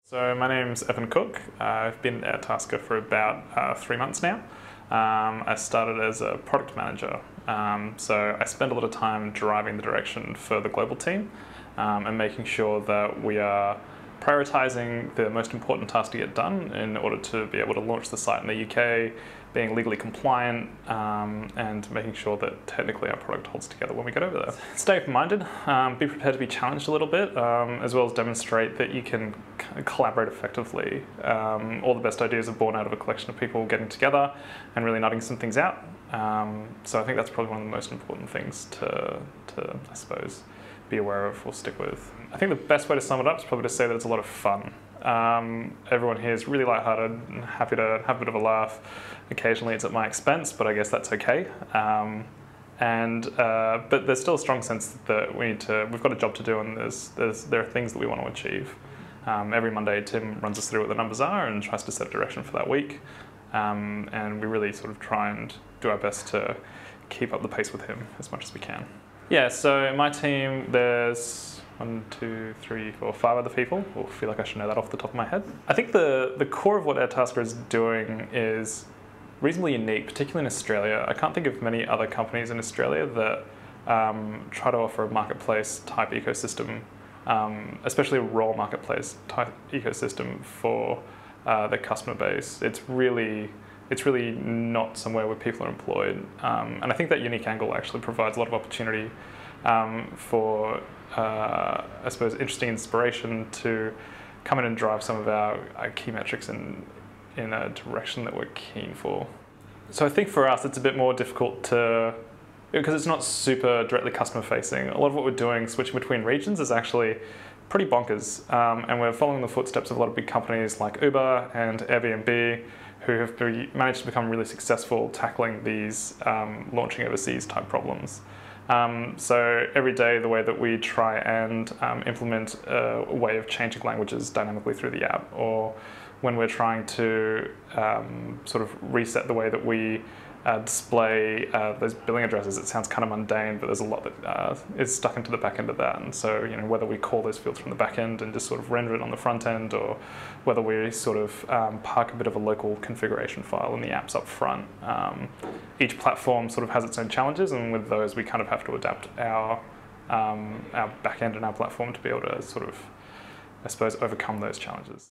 So my name's Evan Cook. I've been at Airtasker for about 3 months now. I started as a product manager, so I spend a lot of time driving the direction for the global team and making sure that we are prioritizing the most important tasks to get done in order to be able to launch the site in the UK, being legally compliant, and making sure that technically our product holds together when we get over there. Stay open-minded, be prepared to be challenged a little bit, as well as demonstrate that you can collaborate effectively. All the best ideas are born out of a collection of people getting together and really nutting some things out. So I think that's probably one of the most important things to I suppose, be aware of or stick with. I think the best way to sum it up is probably to say that it's a lot of fun. Everyone here is really lighthearted and happy to have a bit of a laugh. Occasionally it's at my expense, but I guess that's okay. But there's still a strong sense that we've got a job to do, and there are things that we want to achieve. Every Monday Tim runs us through what the numbers are and tries to set a direction for that week. And we really sort of try and do our best to keep up the pace with him as much as we can. Yeah, so in my team there's 1, 2, 3, 4, 5 other people. I feel like I should know that off the top of my head. I think the core of what Airtasker is doing is reasonably unique, particularly in Australia. I can't think of many other companies in Australia that try to offer a marketplace type ecosystem, especially a raw marketplace type ecosystem for their customer base. It's really not somewhere where people are employed. And I think that unique angle actually provides a lot of opportunity for, I suppose, interesting inspiration to come in and drive some of our key metrics in a direction that we're keen for. So I think for us it's a bit more difficult because it's not super directly customer facing. A lot of what we're doing, switching between regions, is actually pretty bonkers. And we're following the footsteps of a lot of big companies like Uber and Airbnb, who have managed to become really successful tackling these launching overseas type problems. So every day the way that we try and implement a way of changing languages dynamically through the app, or when we're trying to sort of reset the way that we display those billing addresses. It sounds kind of mundane, but there's a lot that is stuck into the back end of that. And so, whether we call those fields from the back end and just sort of render it on the front end, or whether we sort of park a bit of a local configuration file in the apps up front. Each platform sort of has its own challenges, and with those we kind of have to adapt our back end and our platform to be able to sort of, I suppose, overcome those challenges.